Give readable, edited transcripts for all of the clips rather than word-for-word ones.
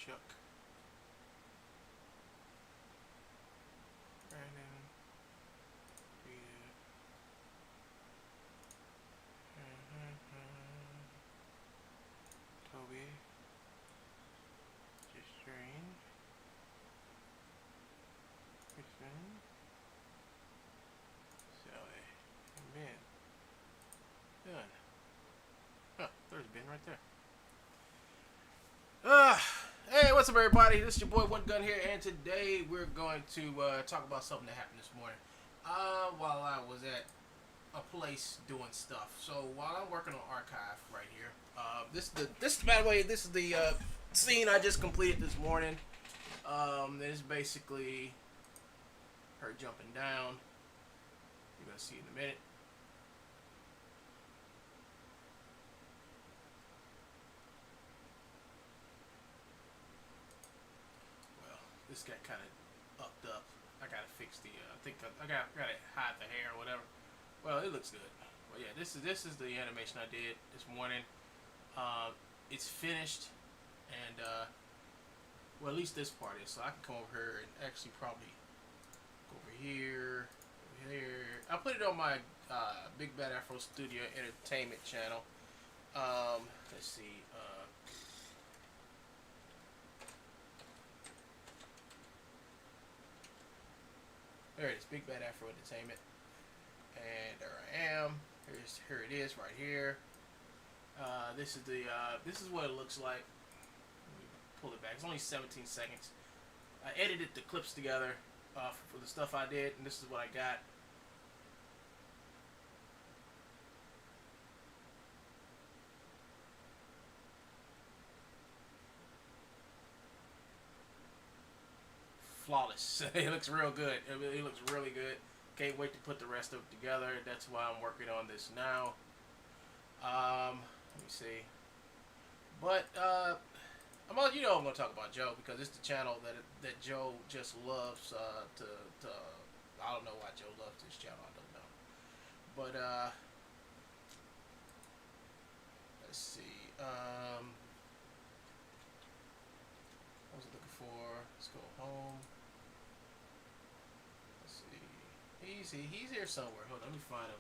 Chuck. Brandon. Rita. Toby. Justine. Kristen. Sally. And Ben. Done. Huh, there's Ben right there. Hey, what's up, everybody? This is your boy One Gun here, and today we're going to talk about something that happened this morning while I was at a place doing stuff. So while I'm working on archive right here, by the way, this is the scene I just completed this morning. It's basically her jumping down. You're gonna see in a minute. This got kind of upped up. I gotta fix the. I think I gotta hide the hair or whatever. Well, it looks good. Well, yeah, this is the animation I did this morning. It's finished, and well, at least this part is. So I can come over here and actually probably go over here, I'll put it on my Big Bad Afro Studio Entertainment channel. Let's see. There it is, Big Bad Afro Entertainment, and there I am. Here it is, right here. This is what it looks like. Let me pull it back. It's only 17 seconds. I edited the clips together for the stuff I did, and this is what I got. Flawless. It looks real good. It looks really good. Can't wait to put the rest of it together. That's why I'm working on this now. Let me see. But I'm gonna talk about Joe because it's the channel that Joe just loves. I don't know why Joe loves this channel. I don't know. But let's see. What was I looking for? Let's go home. He's here somewhere. Hold on, let me find him.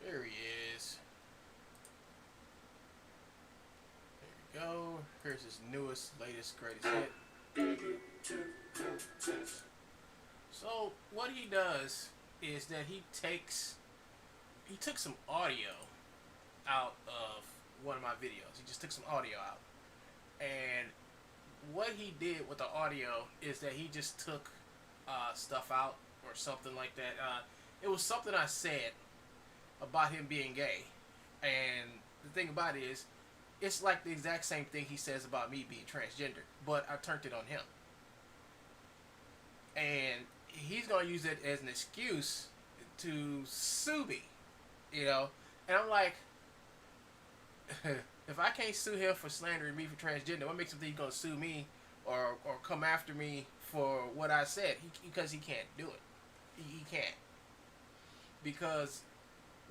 There he is. There you go. Here's his latest, greatest hit. So what he does is that he took some audio out of one of my videos. He just took some audio out. And what he did with the audio is that he just took stuff out or something like that. It was something I said about him being gay. And the thing about it is, it's like the exact same thing he says about me being transgender. But I turned it on him. And he's going to use it as an excuse to sue me. You know? And I'm like... If I can't sue him for slandering me for transgender, what makes him think he's gonna sue me or come after me for what I said? Because he can't do it. He can't. Because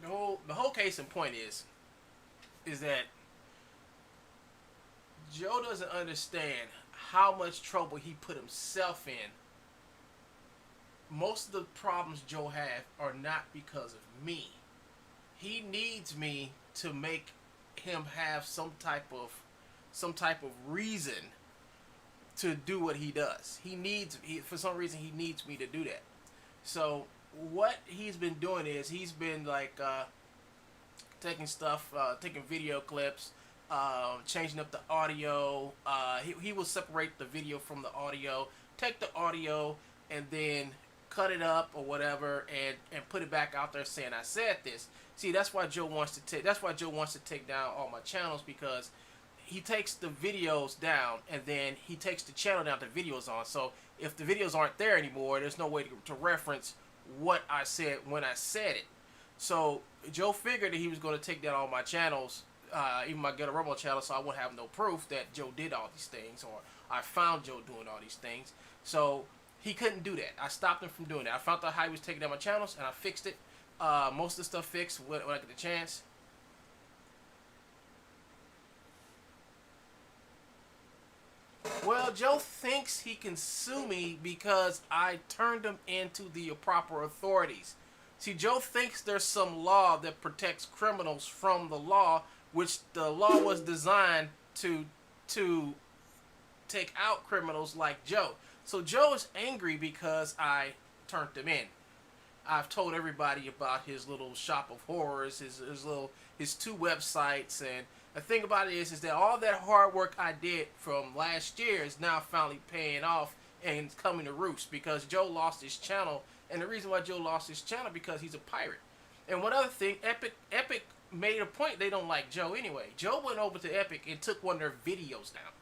the whole case in point is that Joe doesn't understand how much trouble he put himself in. Most of the problems Joe have are not because of me. He needs me to make him have some type of reason to do what he does. For some reason he needs me to do that. So what he's been doing is he's been like taking video clips, changing up the audio. He will separate the video from the audio, take the audio, and then cut it up or whatever and put it back out there saying I said this. See, that's why Joe wants to take down all my channels, because he takes the videos down and then he takes the channel down the videos on. So if the videos aren't there anymore, there's no way to reference what I said when I said it. So Joe figured that he was going to take down all my channels, even my Ghetto Rumble channel, so I wouldn't have no proof that Joe did all these things, or I found Joe doing all these things. So he couldn't do that. I stopped him from doing that. I found out how he was taking down my channels, and I fixed it. Most of the stuff fixed when I get the chance. Well, Joe thinks he can sue me because I turned him into the proper authorities. See, Joe thinks there's some law that protects criminals from the law, which the law was designed to take out criminals like Joe. So Joe is angry because I turned him in. I've told everybody about his little shop of horrors, his 2 websites, and the thing about it is that all that hard work I did from last year is now finally paying off and coming to roost, because Joe lost his channel. And the reason why Joe lost his channel, because he's a pirate. And one other thing, Epic made a point they don't like Joe anyway. Joe went over to Epic and took one of their videos down.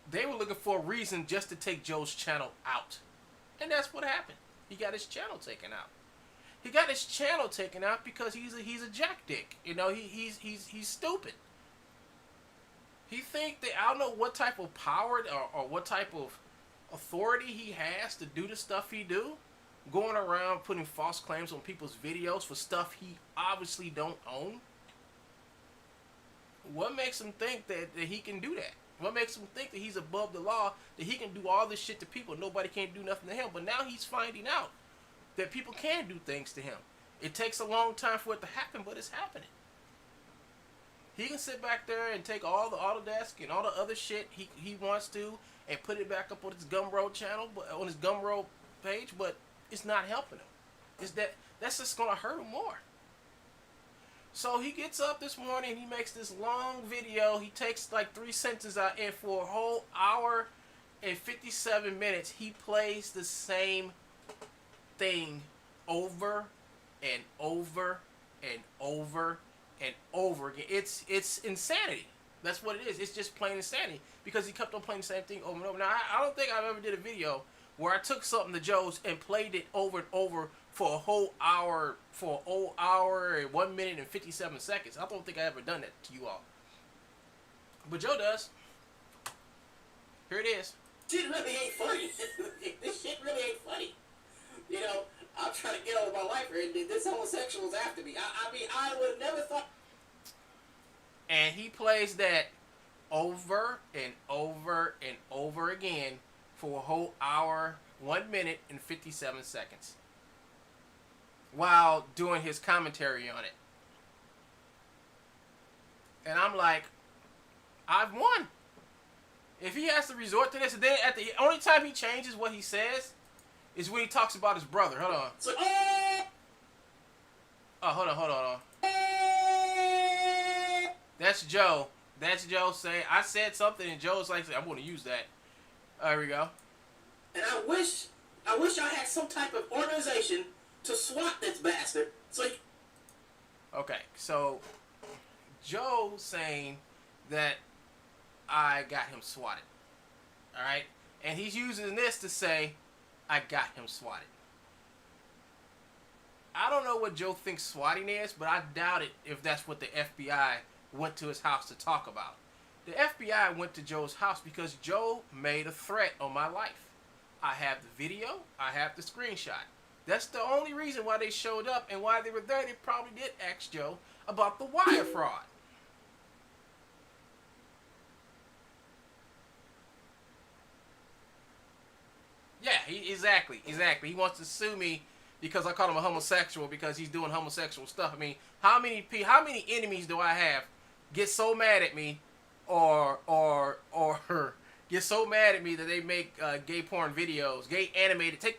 They were looking for a reason just to take Joe's channel out. And that's what happened. He got his channel taken out. He got his channel taken out because he's a jackdick. You know, he's stupid. He think that, I don't know what type of power or what type of authority he has to do the stuff he do, going around putting false claims on people's videos for stuff he obviously don't own. What makes him think that he can do that? What makes him think that he's above the law, that he can do all this shit to people, nobody can't do nothing to him? But now he's finding out that people can do things to him. It takes a long time for it to happen, but it's happening. He can sit back there and take all the Autodesk and all the other shit he wants to and put it back up on his Gumroad channel, on his Gumroad page, but it's not helping him. That's just gonna hurt him more. So he gets up this morning and he makes this long video. He takes like 3 sentences out, and for a whole hour and 57 minutes, he plays the same thing over and over and over and over again. It's insanity. That's what it is. It's just plain insanity, because he kept on playing the same thing over and over. Now, I don't think I've ever did a video where I took something to Joe's and played it over and over for a whole hour, and 1 minute and 57 seconds. I don't think I've ever done that to you all. But Joe does. Here it is. Shit really ain't funny. This shit really ain't funny. You know, I'm trying to get over my life here, and this homosexual's after me. I mean, I would have never thought. And he plays that over and over and over again for a whole hour, 1 minute and 57 seconds, while doing his commentary on it. And I'm like, I've won. If he has to resort to this, and then at the only time he changes what he says is when he talks about his brother. Hold on. So, hold on. That's Joe. That's Joe saying, I said something, and Joe's like, I'm going to use that. There we go. And I wish I had some type of organization to swat this bastard. So. Okay, so Joe saying that I got him swatted. All right, and he's using this to say I got him swatted. I don't know what Joe thinks swatting is, but I doubt it if that's what the FBI went to his house to talk about. The FBI went to Joe's house because Joe made a threat on my life. I have the video. I have the screenshot. That's the only reason why they showed up, and why they were there. They probably did ask Joe about the wire fraud. Yeah, exactly. He wants to sue me because I call him a homosexual because he's doing homosexual stuff. I mean, how many enemies do I have get so mad at me, or get so mad at me that they make gay porn videos, gay animated. I take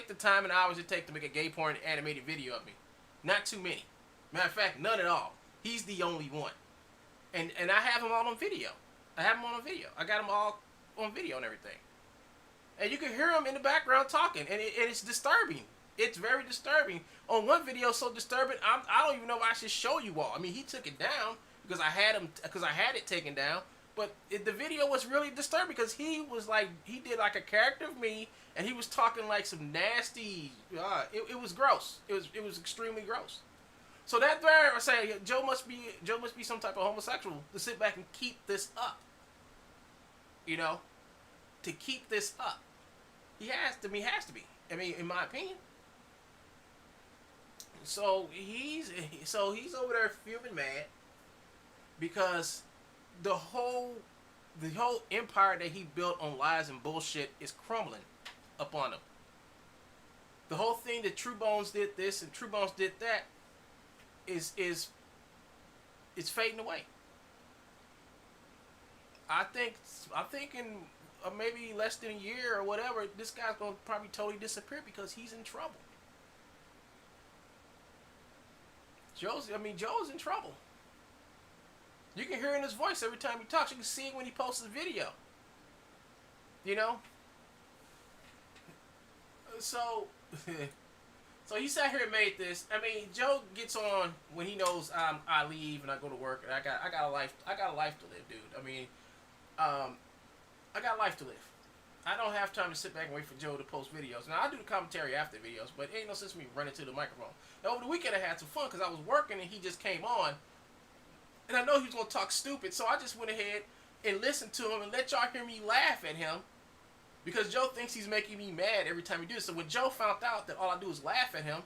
the time and hours it takes to make a gay porn animated video of me. Not too many. Matter of fact, none at all. He's the only one. And I have him all on video. I got them all on video and everything. And you can hear him in the background talking, and it's disturbing. It's very disturbing. On one video, so disturbing, I don't even know if I should show you all. I mean, he took it down because I had it taken down. But the video was really disturbing because he did like a character of me, and he was talking like some nasty. It was gross. It was extremely gross. So that there, I say Joe must be some type of homosexual to sit back and keep this up. You know, to keep this up, he has to be. I mean, in my opinion. So he's over there fuming mad because the whole empire that he built on lies and bullshit is crumbling upon him. The whole thing that True Bones did this and True Bones did that is fading away. I think in maybe less than a year or whatever, this guy's gonna probably totally disappear because he's in trouble. Joe's in trouble. You can hear in his voice every time he talks. You can see it when he posts a video. You know? So he sat here and made this. I mean, Joe gets on when he knows I leave and I go to work and I got a life to live, dude. I mean, I got life to live. I don't have time to sit back and wait for Joe to post videos. Now, I do the commentary after videos, but it ain't no sense in me running to the microphone. Now, over the weekend, I had some fun because I was working and he just came on. And I know he was going to talk stupid, so I just went ahead and listened to him and let y'all hear me laugh at him because Joe thinks he's making me mad every time he does. So when Joe found out that all I do is laugh at him,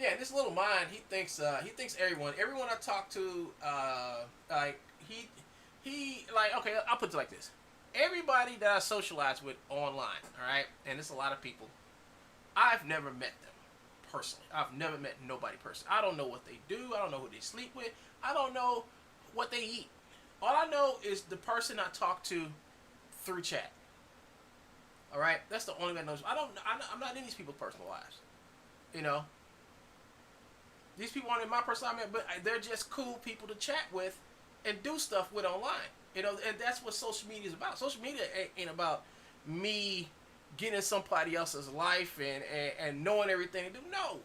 yeah, this little mind, he thinks everyone I talk to, like he like, okay, I'll put it like this. Everybody that I socialize with online, alright, and it's a lot of people, I've never met them personally. I've never met nobody personally. I don't know what they do. I don't know who they sleep with. I don't know what they eat. All I know is the person I talk to through chat. Alright? That's the only way I know. I'm not in these people's personal lives. You know? These people aren't in my personal life, but they're just cool people to chat with and do stuff with online. You know, and that's what social media is about. Social media ain't about me getting in somebody else's life and knowing everything they do. No.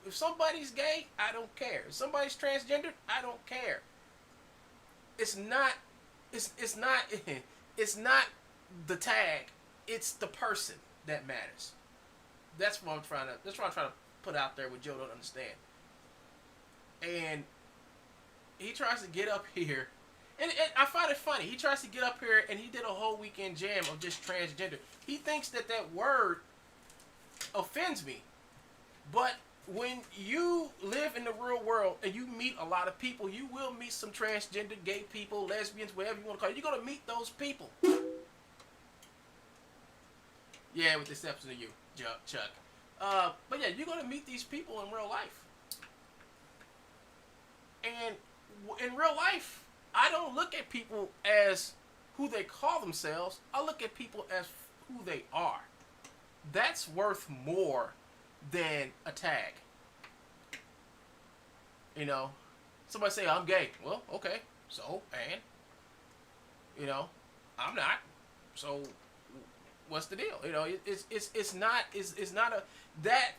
If somebody's gay, I don't care. If somebody's transgender, I don't care. It's not the tag. It's the person that matters. That's what I'm trying to put out there what Joe don't understand. And he tries to get up here, and I find it funny. He tries to get up here, and he did a whole weekend jam of just transgender. He thinks that word offends me. But when you live in the real world and you meet a lot of people, you will meet some transgender, gay people, lesbians, whatever you want to call it. You're going to meet those people. Yeah, with the exception of you, Chuck. But yeah, you're going to meet these people in real life. And in real life, I don't look at people as who they call themselves. I look at people as who they are. That's worth more than a tag. You know, somebody say I'm gay. Well, okay, so and you know, I'm not. So what's the deal? You know, it's not a that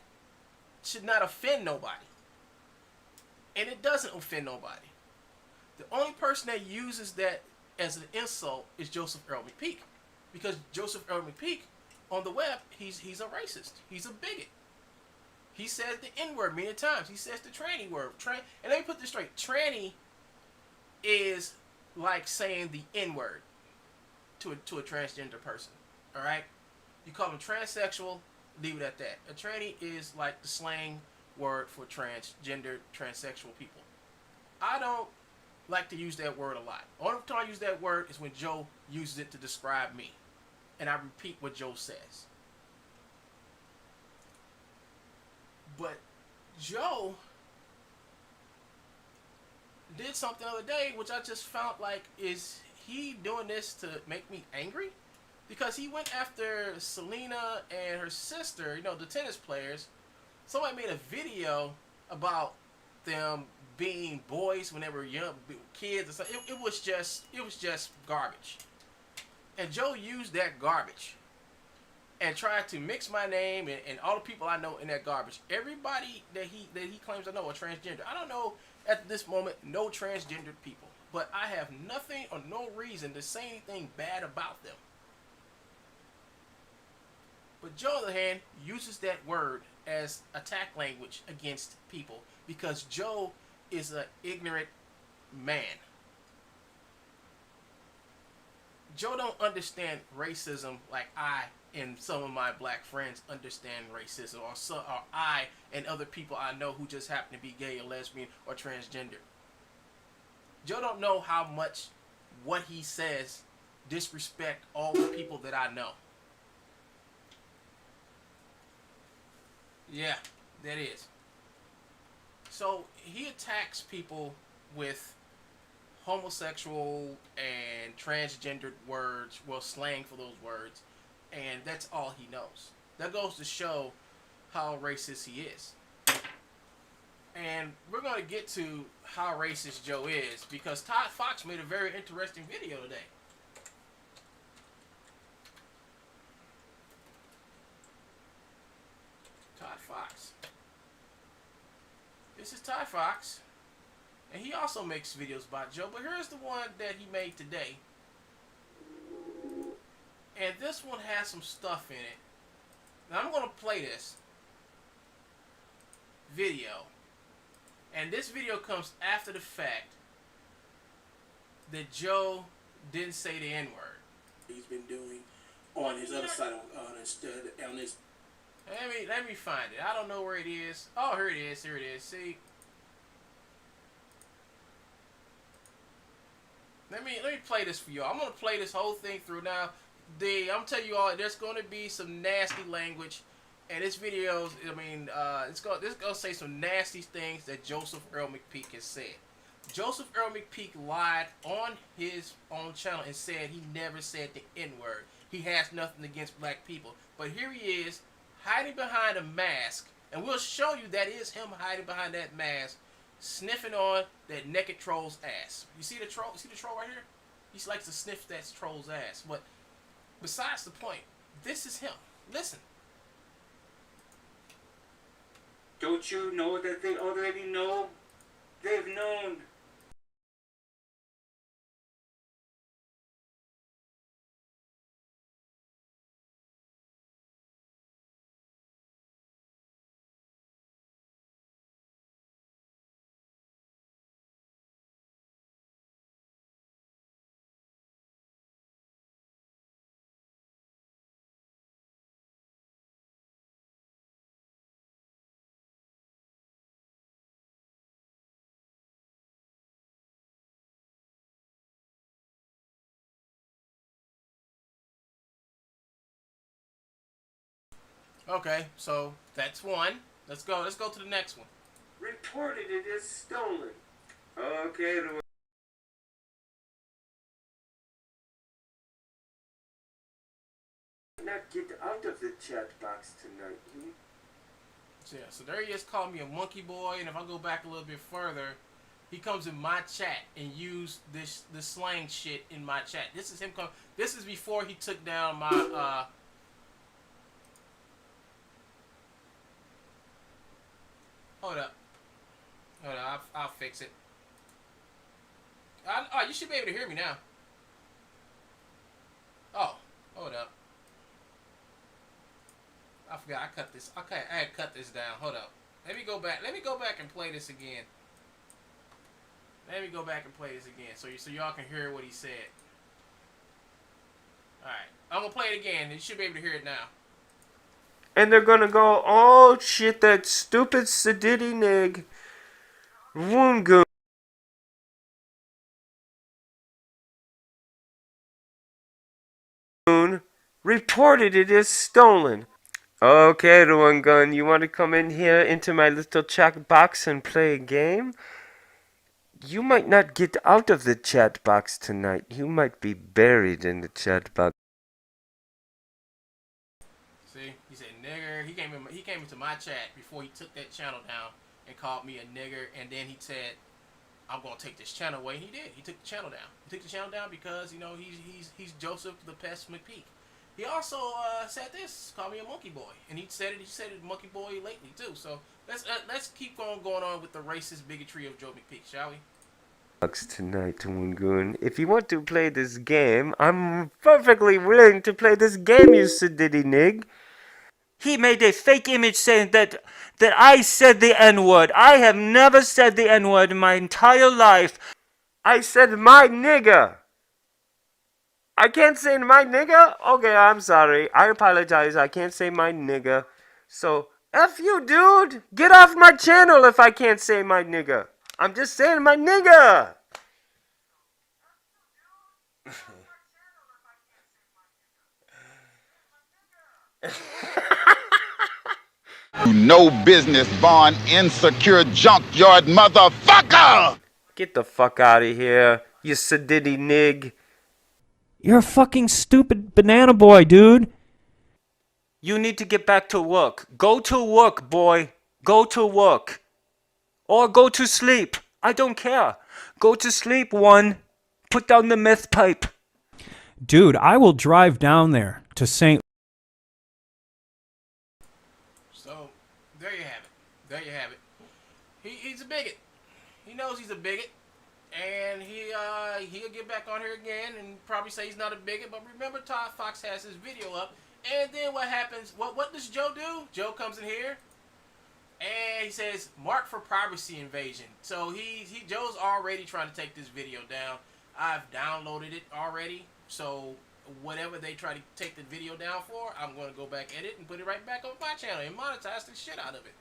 should not offend nobody. And it doesn't offend nobody. The only person that uses that as an insult is Joseph Earl McPeak. Because Joseph Earl McPeak, on the web, he's a racist. He's a bigot. He says the N-word many times. He says the tranny word. And let me put this straight. Tranny is like saying the N-word to a transgender person. Alright? You call them transsexual, leave it at that. A tranny is like the slang word for transgender, transsexual people. I don't like to use that word a lot. Only time I use that word is when Joe uses it to describe me. And I repeat what Joe says. But Joe did something the other day which I just found like, is he doing this to make me angry? Because he went after Selena and her sister, you know, the tennis players, somebody made a video about them being boys when they were young kids. And stuff. It was just garbage. And Joe used that garbage and tried to mix my name and all the people I know in that garbage. Everybody that he claims I know are transgender. I don't know at this moment no transgendered people, but I have nothing or no reason to say anything bad about them. But Joe, on the other hand, uses that word as attack language against people because Joe is an ignorant man. Joe don't understand racism like I and some of my black friends understand racism, or I and other people I know who just happen to be gay or lesbian or transgender. Joe don't know how much what he says disrespect all the people that I know. Yeah, that is. So he attacks people with homosexual and transgendered words, well, slang for those words, and that's all he knows. That goes to show how racist he is. And we're going to get to how racist Joe is because Todd Fox made a very interesting video today. Todd Fox. This is Todd Fox. And he also makes videos about Joe, but here's the one that he made today. And this one has some stuff in it. Now I'm going to play this video. And this video comes after the fact that Joe didn't say the N-word. He's been doing on his other side on his. Let me find it. I don't know where it is. Oh, here it is. Here it is. See. Let me play this for y'all. I'm gonna play this whole thing through now. I'm telling you all, there's gonna be some nasty language, and this video, it's gonna say some nasty things that Joseph Earl McPeak has said. Joseph Earl McPeak lied on his own channel and said he never said the N-word. He has nothing against black people, but here he is hiding behind a mask, and we'll show you that is him hiding behind that mask, sniffing on that naked troll's ass. You see the troll? See the troll right here? He likes to sniff that troll's ass. But besides the point, this is him. Listen. Don't you know that they already know? They've known. Okay, so that's one. Let's go to the next one. Reported it as stolen. Okay, not get out of the chat box tonight. So, yeah, so there he is calling me a monkey boy, and if I go back a little bit further, he comes in my chat and used this slang shit in my chat. This is him this is before he took down my Hold up. I'll fix it. You should be able to hear me now. Oh, hold up. I forgot I cut this. Okay, I had cut this down. Hold up. Let me go back and play this again. So y'all can hear what he said. Alright. I'm gonna play it again. You should be able to hear it now. And they're gonna go, oh shit, that stupid sedity nig. Woongoon. Reported it as stolen. Okay, the one gun, you want to come in here into my little chat box and play a game? You might not get out of the chat box tonight. You might be buried in the chat box. See, he said nigger. He came came into my chat before he took that channel down and called me a nigger, and then he said, "I'm gonna take this channel away," and he did. He took the channel down. He took the channel down because he's Joseph the Pest McPeak. He also said this, called me a monkey boy, and he said it monkey boy lately too. So let's keep going on with the racist bigotry of Joe McPeak, shall we? Tonight, Tungun. If you want to play this game, I'm perfectly willing to play this game, you sedity nig. He made a fake image saying that I said the N-word. I have never said the N-word in my entire life. I said my nigga. I can't say my nigga? Okay, I'm sorry. I apologize. I can't say my nigga. So, F you, dude. Get off my channel if I can't say my nigga. I'm just saying my nigga. You no business born insecure junkyard motherfucker! Get the fuck out of here, you sedity nig. You're a fucking stupid banana boy, dude. You need to get back to work. Go to work, boy. Go to work. Or go to sleep. I don't care. Go to sleep, one. Put down the meth pipe. Dude, I will drive down there to St. So, there you have it. There you have it. He's a bigot. He knows he's a bigot. And he'll get back on here again and probably say he's not a bigot. But remember, Todd Fox has his video up. And then what happens? What does Joe do? Joe comes in here and he says, "Mark for privacy invasion." So Joe's already trying to take this video down. I've downloaded it already. So whatever they try to take the video down for, I'm going to go back edit and put it right back on my channel and monetize the shit out of it.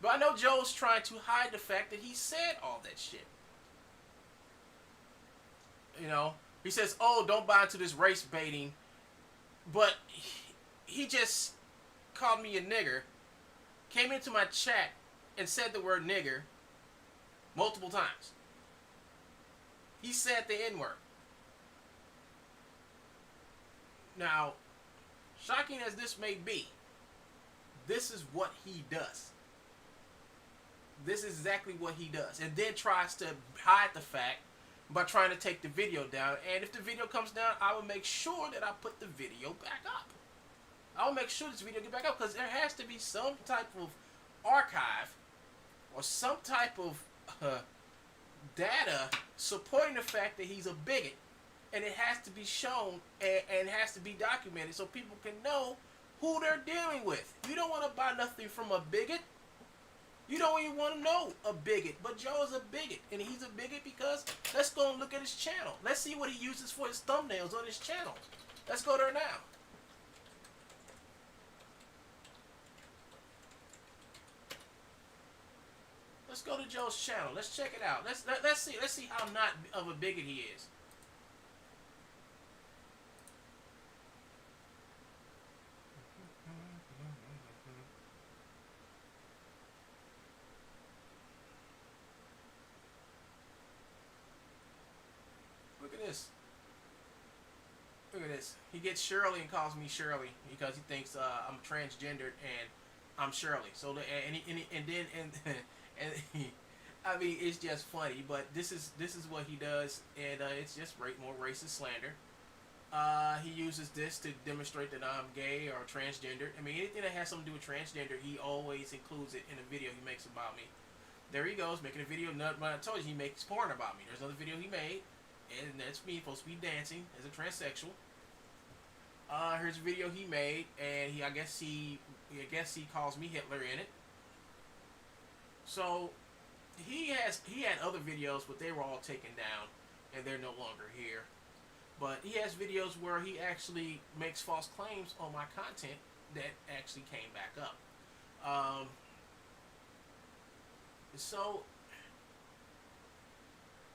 But I know Joe's trying to hide the fact that he said all that shit. You know, he says, "Oh, don't buy into this race baiting," but he just called me a nigger, came into my chat and said the word nigger multiple times. He said the N-word. Now, shocking as this may be, this is what he does. This is exactly what he does. And then tries to hide the fact by trying to take the video down. And if the video comes down, I will make sure that I put the video back up. I will make sure this video get back up because there has to be some type of archive or some type of data supporting the fact that he's a bigot. And it has to be shown and has to be documented so people can know who they're dealing with. You don't want to buy nothing from a bigot. You don't even want to know a bigot, but Joe is a bigot, and he's a bigot because let's go and look at his channel. Let's see what he uses for his thumbnails on his channel. Let's go there now. Let's go to Joe's channel. Let's check it out. Let's see how not of a bigot he is. Look at this. Look at this. He gets Shirley and calls me Shirley because he thinks I'm transgendered and I'm Shirley. So I mean, it's just funny, but this is what he does, and it's just more racist slander. He uses this to demonstrate that I'm gay or transgender. I mean, anything that has something to do with transgender, he always includes it in a video he makes about me. There he goes, making a video. I told you he makes porn about me. There's another video he made, and that's me supposed to be dancing as a transsexual. Here's a video he made, and I guess he calls me Hitler in it. So he had other videos, but they were all taken down, and they're no longer here. But he has videos where he actually makes false claims on my content that actually came back up. So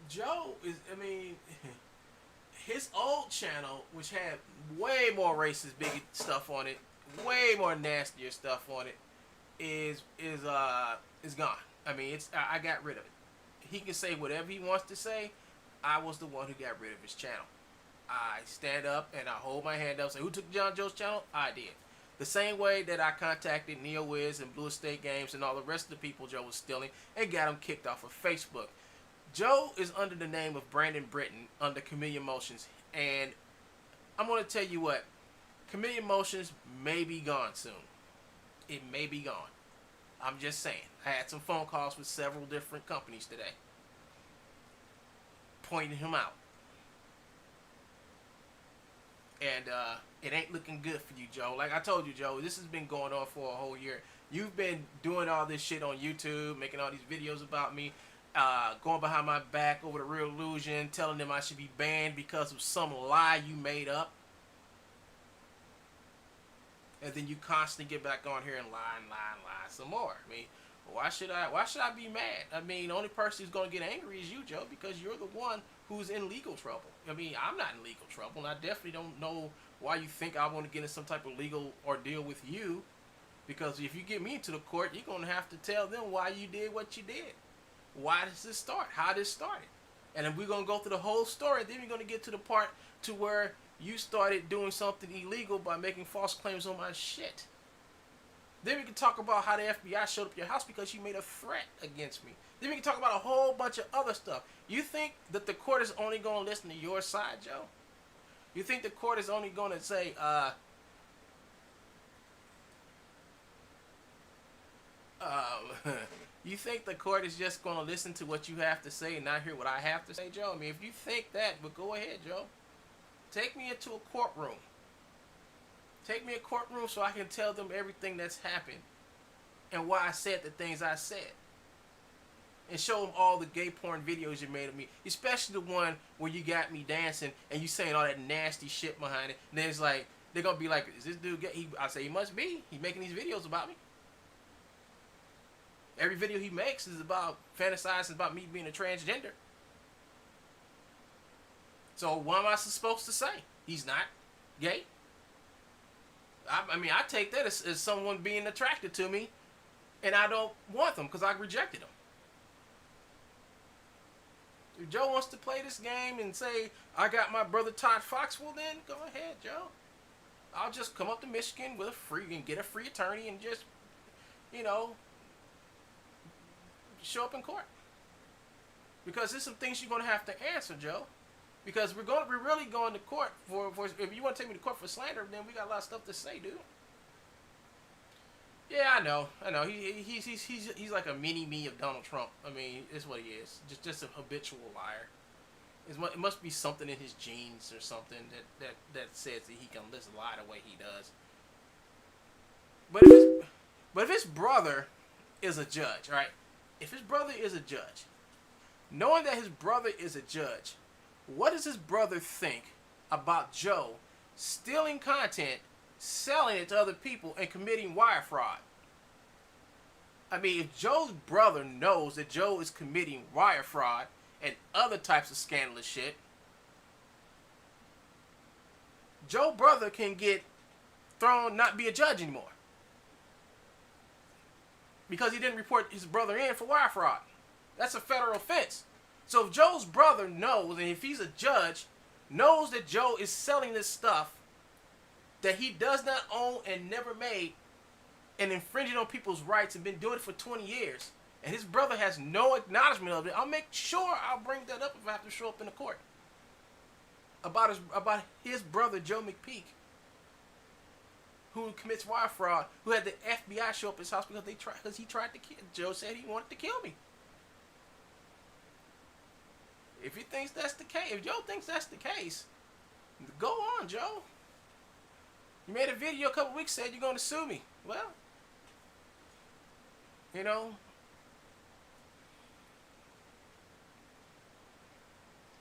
Joe is, I mean, his old channel, which had way more racist, bigot stuff on it, way more nastier stuff on it, is gone. I mean, I got rid of it. He can say whatever he wants to say. I was the one who got rid of his channel. I stand up and I hold my hand up and say, who took John Joe's channel? I did. The same way that I contacted NeoWiz and Blue Estate Games and all the rest of the people Joe was stealing and got them kicked off of Facebook. Joe is under the name of Brandon Britton under Chameleon Motions, and I'm going to tell you what, Chameleon Motions may be gone soon. It may be gone. I'm just saying. I had some phone calls with several different companies today pointing him out. And it ain't looking good for you, Joe. Like I told you, Joe, this has been going on for a whole year. You've been doing all this shit on YouTube, making all these videos about me, going behind my back over the Real Illusion, telling them I should be banned because of some lie you made up. And then you constantly get back on here and lie some more. I mean, why should I be mad? I mean, the only person who's going to get angry is you, Joe, because you're the one who's in legal trouble. I mean, I'm not in legal trouble, and I definitely don't know why you think I want to get in some type of legal ordeal with you, because if you get me into the court, you're going to have to tell them why you did what you did. Why does this start? How this started? And then we're going to go through the whole story, then we're going to get to the part to where you started doing something illegal by making false claims on my shit. Then we can talk about how the FBI showed up at your house because you made a threat against me. Then we can talk about a whole bunch of other stuff. You think that the court is only going to listen to your side, Joe? You think the court is only going to say, you think the court is just going to listen to what you have to say and not hear what I have to say, Joe? I mean, if you think that, but go ahead, Joe. Take me into a courtroom. Take me a courtroom so I can tell them everything that's happened and why I said the things I said. And show them all the gay porn videos you made of me. Especially the one where you got me dancing and you saying all that nasty shit behind it. And then it's like, they're going to be like, is this dude gay? I say, he must be. He's making these videos about me. Every video he makes is about fantasizing about me being a transgender. So what am I supposed to say? He's not gay? I mean, I take that as someone being attracted to me, and I don't want them because I rejected them. If Joe wants to play this game and say, I got my brother Todd Fox, well then, go ahead, Joe. I'll just come up to Michigan with get a free attorney and just, show up in court. Because there's some things you're going to have to answer, Joe. Because we're really going to court for if you want to take me to court for slander, then we got a lot of stuff to say, dude. Yeah, I know. He's like a mini me of Donald Trump. I mean, it's what he is. Just a habitual liar. It must be something in his genes or something that says that he can just lie the way he does. But if his brother is a judge, right? If his brother is a judge, knowing that his brother is a judge, what does his brother think about Joe stealing content, selling it to other people, and committing wire fraud? I mean, if Joe's brother knows that Joe is committing wire fraud and other types of scandalous shit, Joe's brother can get thrown, not be a judge anymore. Because he didn't report his brother in for wire fraud. That's a federal offense. So if Joe's brother knows, and if he's a judge, knows that Joe is selling this stuff that he does not own and never made, and infringing on people's rights and been doing it for 20 years, and his brother has no acknowledgement of it, I'll make sure I'll bring that up if I have to show up in the court. About his brother, Joe McPeak, who commits wire fraud, who had the FBI show up at his house because he tried to kill. Joe said he wanted to kill me. If he thinks that's the case, if Joe thinks that's the case, go on, Joe. You made a video a couple weeks said you're going to sue me. Well,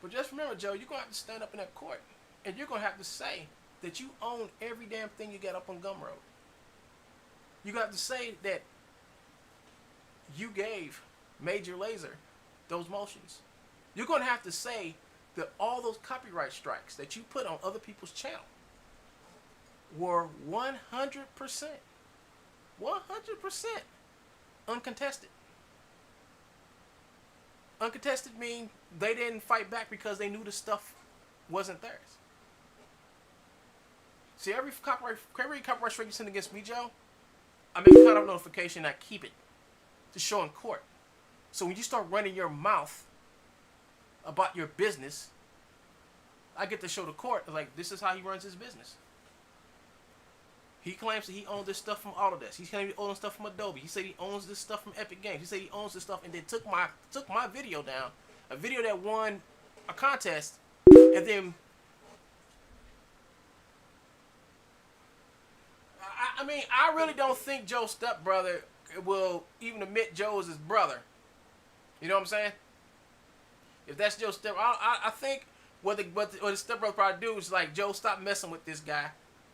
But just remember, Joe, you're going to have to stand up in that court, and you're going to have to say that you own every damn thing you got up on Gumroad. You're going to have to say that you gave Major Lazer those motions. You're going to have to say that all those copyright strikes that you put on other people's channel were 100%, 100% uncontested. Uncontested mean they didn't fight back because they knew the stuff wasn't theirs. See, every copyright strike you send against me, Joe, I make a cut-off notification and I keep it to show in court. So when you start running your mouth about your business, I get to show the court, like, this is how he runs his business. He claims that he owns this stuff from Autodesk. He claims he owns stuff from Adobe. He said he owns this stuff from Epic Games. He said he owns this stuff, and then took my video down, a video that won a contest, and then I mean, I really don't think Joe's stepbrother will even admit Joe is his brother. You know what I'm saying? If that's Joe's stepbrother, I think what the stepbrother probably do is like, Joe, stop messing with this guy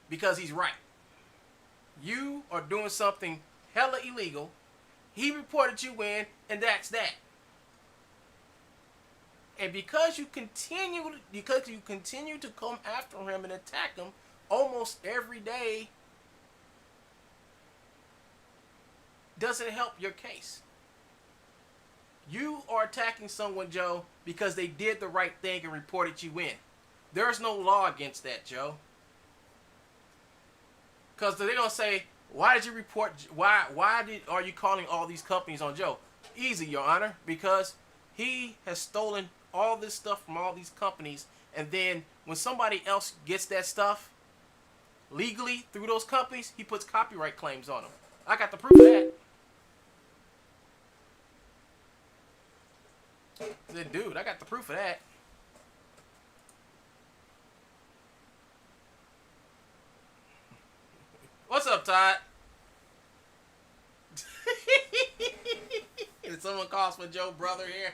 because he's right. You are doing something hella illegal. He reported you in, and that's that. And because you continue to come after him and attack him almost every day, doesn't help your case. You are attacking someone, Joe, because they did the right thing and reported you in. There's no law against that, Joe. Because they're going to say, why did you report, are you calling all these companies on Joe? Easy, Your Honor, because he has stolen all this stuff from all these companies, and then when somebody else gets that stuff legally through those companies, he puts copyright claims on them. I got the proof of that. Then, dude, I got the proof of that. What's up, Todd? Did someone call for Joe's brother here?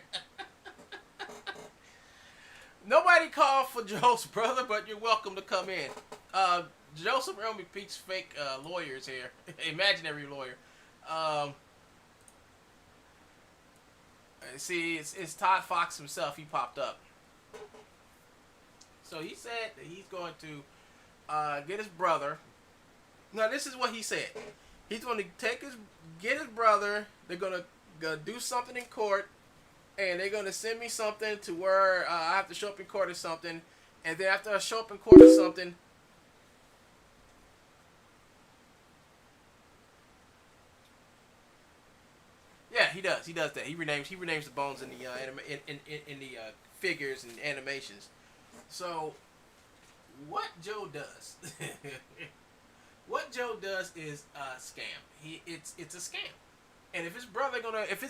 Nobody called for Joe's brother, but you're welcome to come in. Joseph Elmy Pete's fake lawyers here. Imaginary lawyer. See, it's Todd Fox himself. He popped up. So he said that he's going to get his brother. Now, this is what he said. He's going to get his brother. They're going to do something in court, and they're going to send me something to where I have to show up in court or something. And then after I show up in court or something, yeah, he does. He does that. He renames the bones in the in the figures and animations. So, what Joe does, is a scam. It's a scam. And if his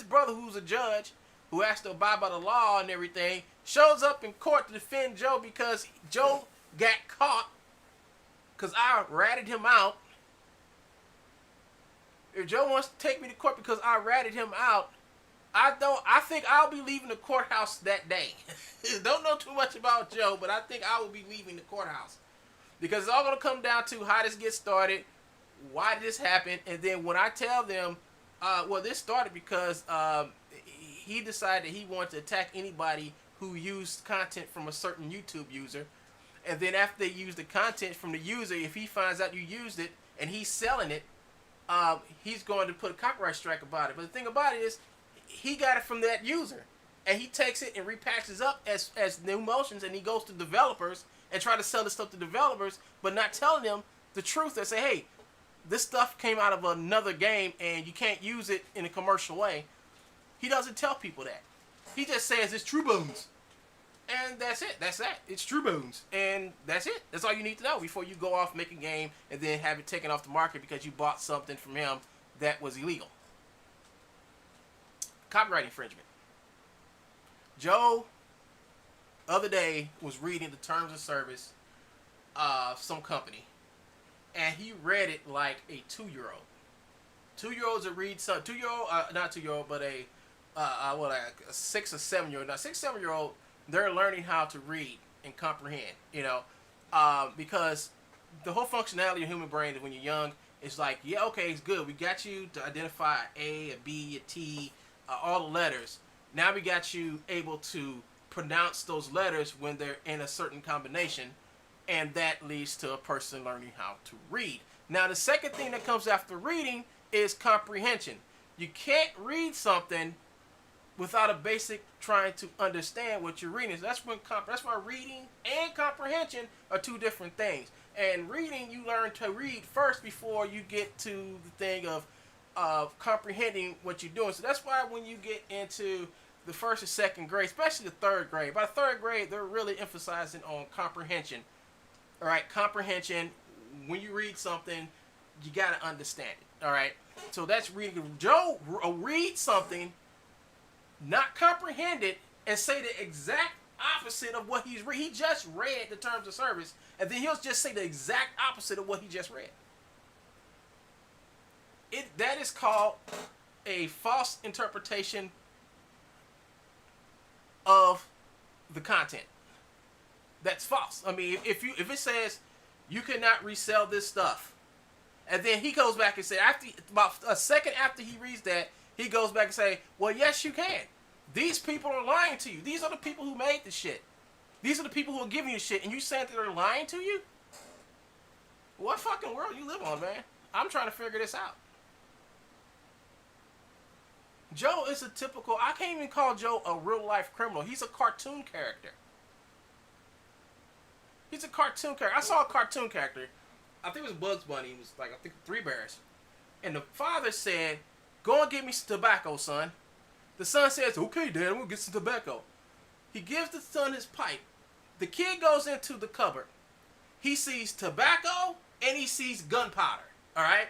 brother who's a judge who has to abide by the law and everything shows up in court to defend Joe because Joe got caught because I ratted him out. If Joe wants to take me to court because I ratted him out, I think I'll be leaving the courthouse that day. Don't know too much about Joe, but I think I will be leaving the courthouse. Because it's all going to come down to how this gets started, why did this happen, and then when I tell them, well, this started because he decided he wanted to attack anybody who used content from a certain YouTube user. And then after they use the content from the user, if he finds out you used it and he's selling it, he's going to put a copyright strike about it. But the thing about it is, he got it from that user, and he takes it and repacks up as new motions, and he goes to developers and try to sell this stuff to developers, but not telling them the truth. They say, hey, this stuff came out of another game, and you can't use it in a commercial way. He doesn't tell people that. He just says it's True Bones. And that's it. That's that. It's True Bones. And that's it. That's all you need to know before you go off, make a game, and then have it taken off the market because you bought something from him that was illegal. Copyright infringement. Joe, other day, was reading the terms of service of some company, and he read it like a 2-year-old. 2-year-olds that read some, not 2-year-old, but a 6 or 7-year-old. Now, 6, 7-year-old, they're learning how to read and comprehend, because the whole functionality of the human brain is when you're young, it's like, yeah, okay, it's good. We got you to identify A, a B, a T, all the letters. Now we got you able to pronounce those letters when they're in a certain combination, and that leads to a person learning how to read. Now, the second thing that comes after reading is comprehension. You can't read something without a basic trying to understand what you're reading. So that's why reading and comprehension are two different things. And reading, you learn to read first before you get to the thing of comprehending what you're doing. So that's why when you get into the first and second grade, especially the third grade, by the third grade, they're really emphasizing on comprehension. All right, comprehension. When you read something, you got to understand it. All right, so that's reading. Joe read something, not comprehend it, and say the exact opposite of what he's read. He just read the terms of service, and then he'll just say the exact opposite of what he just read. That is called a false interpretation of the content. That's false. I mean, if it says you cannot resell this stuff, and then he goes back and say about a second after he reads that, he goes back and say, well, yes, you can. These people are lying to you. These are the people who made the shit. These are the people who are giving you shit, and you saying that they're lying to you? What fucking world you live on, man? I'm trying to figure this out. Joe is a typical, I can't even call Joe a real life criminal. He's a cartoon character. He's a cartoon character. I saw a cartoon character. I think it was Bugs Bunny. It was like, I think, Three Bears. And the father said, go and get me some tobacco, son. The son says, okay, Dad, I'm going to get some tobacco. He gives the son his pipe. The kid goes into the cupboard. He sees tobacco and he sees gunpowder. All right?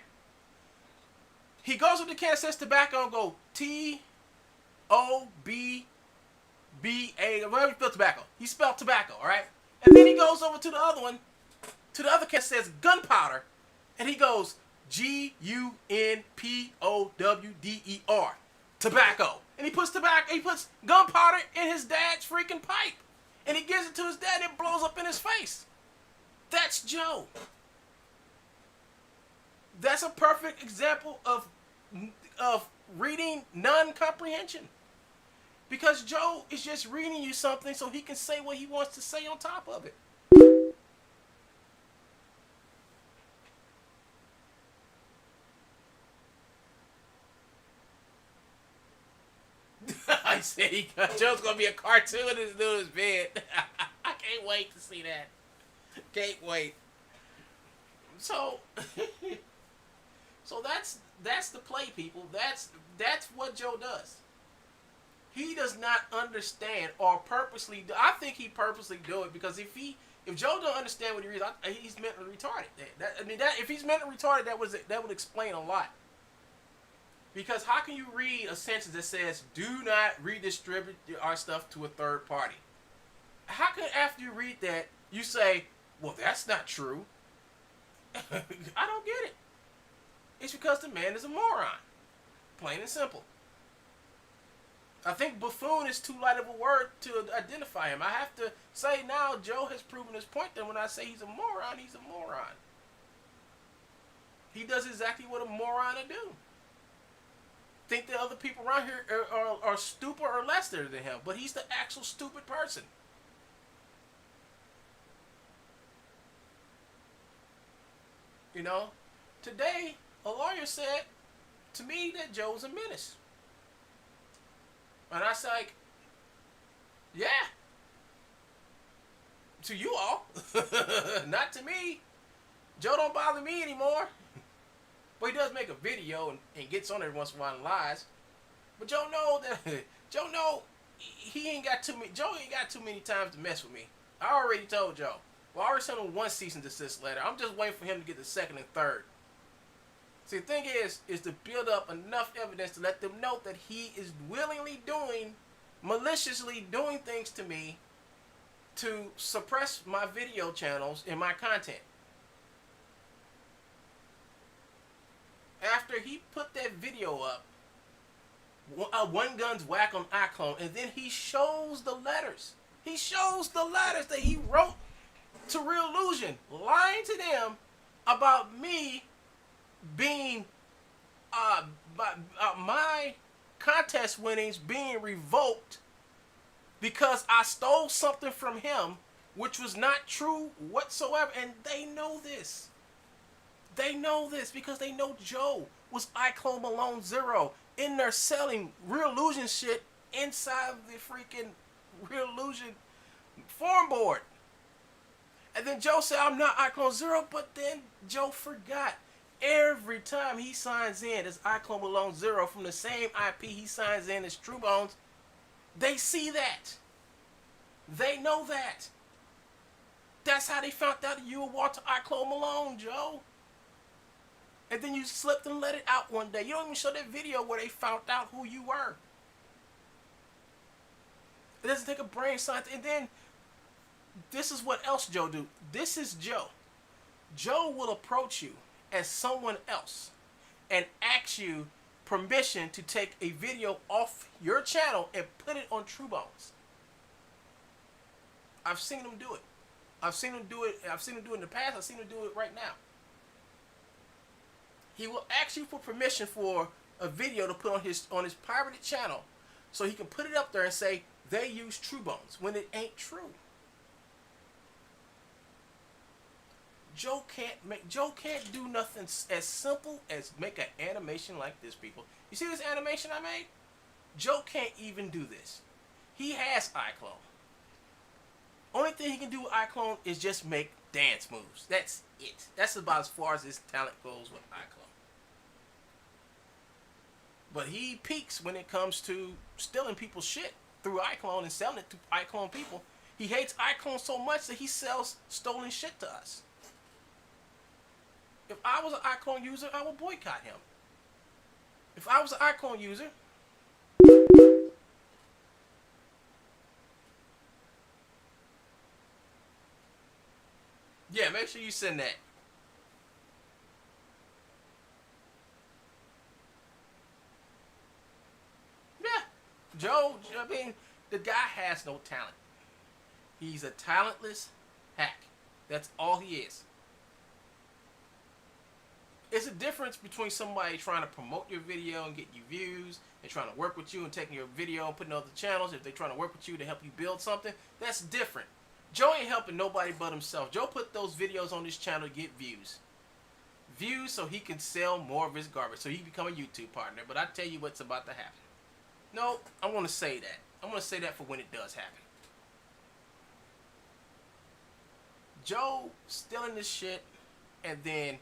He goes with the can, says tobacco, and go T-O-B-B-A. Whatever he spelled tobacco. He spelled tobacco, all right? And then he goes over to the other one, to the other can, says gunpowder, and he goes G-U-N-P-O-W-D-E-R. Tobacco. And he puts gunpowder in his dad's freaking pipe. And he gives it to his dad and it blows up in his face. That's Joe. That's a perfect example of reading non-comprehension. Because Joe is just reading you something so he can say what he wants to say on top of it. I said Joe's going to be a cartoonist in his bed. I can't wait to see that. Can't wait. So that's the play, people. That's what Joe does. He does not understand or purposely. I think he purposely do it because if Joe don't understand what he reads, he's mentally retarded. If he's mentally retarded, that would explain a lot. Because how can you read a sentence that says "Do not redistribute our stuff to a third party"? How can after you read that you say, "Well, that's not true"? I don't get it. It's because the man is a moron. Plain and simple. I think buffoon is too light of a word to identify him. I have to say now Joe has proven his point that when I say he's a moron, he's a moron. He does exactly what a moron would do. Think that other people around here are stupid or lesser than him, but he's the actual stupid person. You know, today a lawyer said to me that Joe's a menace. And I was like, yeah. To you all. Not to me. Joe don't bother me anymore. But he does make a video and gets on there once in a while and lies. But Joe know he ain't got too many. Joe ain't got too many times to mess with me. I already told Joe. Well, I already sent him one cease and desist letter. I'm just waiting for him to get the second and third. See, the thing is to build up enough evidence to let them know that he is maliciously doing things to me to suppress my video channels and my content. After he put that video up, One Gun's whack on iClone, and then he shows the letters. He shows the letters that he wrote to Real Illusion, lying to them about me being my contest winnings being revoked because I stole something from him, which was not true whatsoever, and they know this. They know this because they know Joe was iClone Malone Zero in there selling Real Illusion shit inside of the freaking Real Illusion forum board. And then Joe said, I'm not iClone Zero, but then Joe forgot. Every time he signs in as iClone Malone Zero from the same IP he signs in as True Bones, they see that. They know that. That's how they found out that you were Walter iClone Malone, Joe. And then you slipped and let it out one day. You don't even show that video where they found out who you were. It doesn't take a brain science. And then, this is what else Joe do. This is Joe. Joe will approach you as someone else and ask you permission to take a video off your channel and put it on True Bones. I've seen him do it. I've seen him do it in the past. I've seen him do it right now. He will ask you for permission for a video to put on his pirated channel so he can put it up there and say they use True Bones when it ain't true. Joe can't do nothing as simple as make an animation like this, people. You see this animation I made? Joe can't even do this. He has iClone. Only thing he can do with iClone is just make dance moves. That's it. That's about as far as his talent goes with iClone. But he peaks when it comes to stealing people's shit through iClone and selling it to iClone people. He hates iClone so much that he sells stolen shit to us. If I was an iClone user, I would boycott him. If I was an iClone user, yeah, make sure you send that. Yeah, Joe, I mean, the guy has no talent. He's a talentless hack. That's all he is. It's a difference between somebody trying to promote your video and get you views and trying to work with you and taking your video and putting it on other channels. If they're trying to work with you to help you build something, that's different. Joe ain't helping nobody but himself. Joe put those videos on his channel to get views. Views so he can sell more of his garbage, so he can become a YouTube partner. But I tell you what's about to happen. No, I want to say that. I want to say that for when it does happen. Joe stealing this shit and then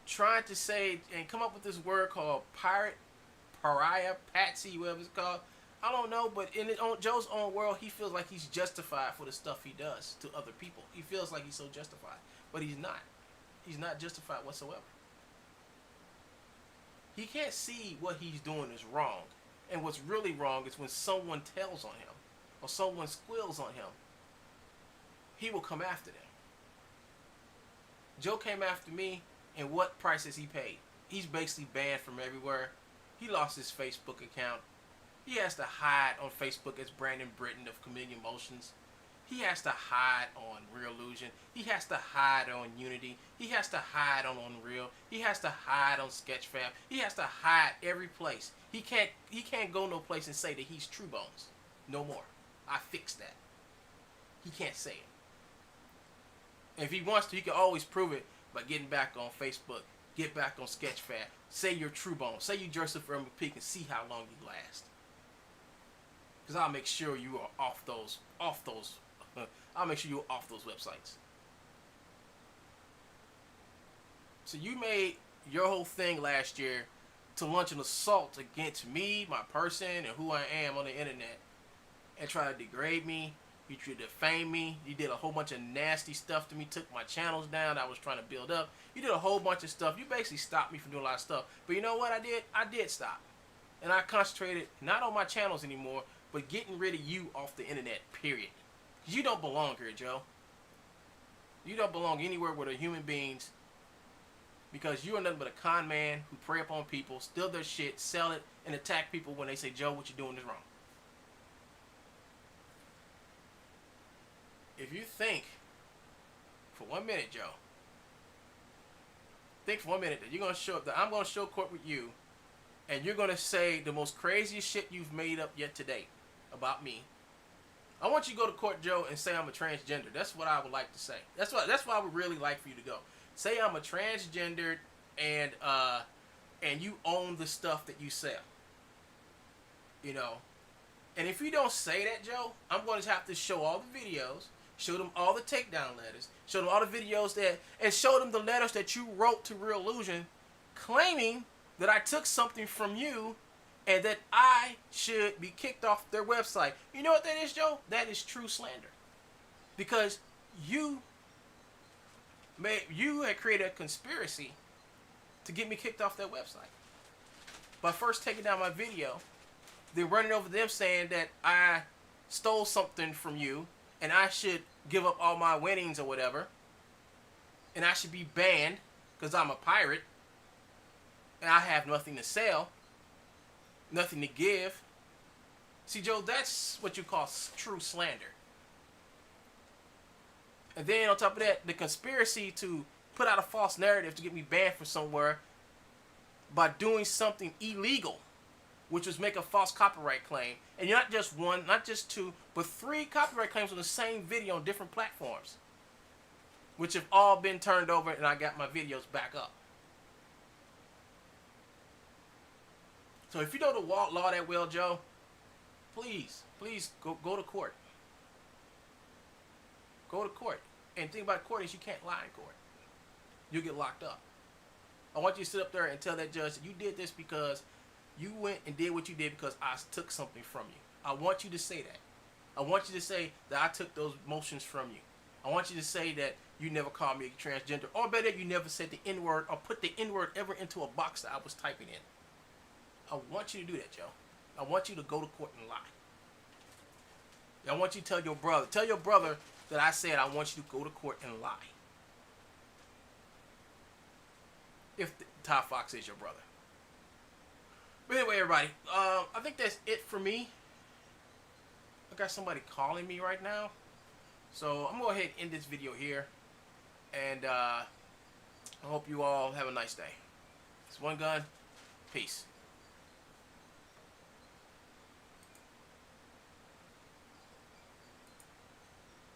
trying to say and come up with this word called pariah, patsy, whatever it's called. I don't know, but in Joe's own world, he feels like he's justified for the stuff he does to other people. He feels like he's so justified, but he's not. He's not justified whatsoever. He can't see what he's doing is wrong, and what's really wrong is when someone tells on him or someone squeals on him, he will come after them. Joe came after me, and what prices he paid? He's basically banned from everywhere. He lost his Facebook account. He has to hide on Facebook as Brandon Britton of Chameleon Motions. He has to hide on Real Illusion. He has to hide on Unity. He has to hide on Unreal. He has to hide on Sketchfab. He has to hide every place. He can't go no place and say that he's True Bones. No more. I fixed that. He can't say it. If he wants to, he can always prove it by getting back on Facebook, get back on Sketchfab, say you're True Bones, say you Joseph Irma Peak, and see how long you last. Because I'll make sure you are off those I'll make sure you're off those websites. So you made your whole thing last year to launch an assault against me, my person, and who I am on the internet, and try to degrade me. You tried to defame me. You did a whole bunch of nasty stuff to me. Took my channels down that I was trying to build up. You did a whole bunch of stuff. You basically stopped me from doing a lot of stuff. But you know what I did? I did stop. And I concentrated not on my channels anymore, but getting rid of you off the internet, period. You don't belong here, Joe. You don't belong anywhere with the human beings, because you are nothing but a con man who prey upon people, steal their shit, sell it, and attack people when they say, Joe, what you're doing is wrong. If you think for 1 minute, Joe, think for 1 minute that you're going to show up, that I'm going to show court with you, and you're going to say the most craziest shit you've made up yet to date about me. I want you to go to court, Joe, and say I'm a transgender. That's what I would like to say. That's what I would really like for you to go. Say I'm a transgender, and you own the stuff that you sell. You know. And if you don't say that, Joe, I'm going to have to show all the videos. Show them all the takedown letters. Show them all the videos and show them the letters that you wrote to Real Illusion claiming that I took something from you and that I should be kicked off their website. You know what that is, Joe? That is true slander. Because you had created a conspiracy to get me kicked off their website. By first taking down my video, then running over them saying that I stole something from you and I should give up all my winnings or whatever, and I should be banned because I'm a pirate and I have nothing to sell, nothing to give. See, Joe, that's what you call true slander. And then on top of that, the conspiracy to put out a false narrative to get me banned from somewhere by doing something illegal, which was make a false copyright claim. And not just one, not just two, but 3 copyright claims on the same video on different platforms, which have all been turned over and I got my videos back up. So if you know the law that well, Joe, please go to court. Go to court. And the thing about court is you can't lie in court. You'll get locked up. I want you to sit up there and tell that judge that you did this because you went and did what you did because I took something from you. I want you to say that. I want you to say that I took those motions from you. I want you to say that you never called me a transgender. Or better, you never said the N-word or put the N-word ever into a box that I was typing in. I want you to do that, Joe. I want you to go to court and lie. I want you to tell your brother that I said I want you to go to court and lie. If Ty Fox is your brother. But anyway, everybody, I think that's it for me. I got somebody calling me right now. So I'm going to go ahead and end this video here. And I hope you all have a nice day. It's One Gun. Peace.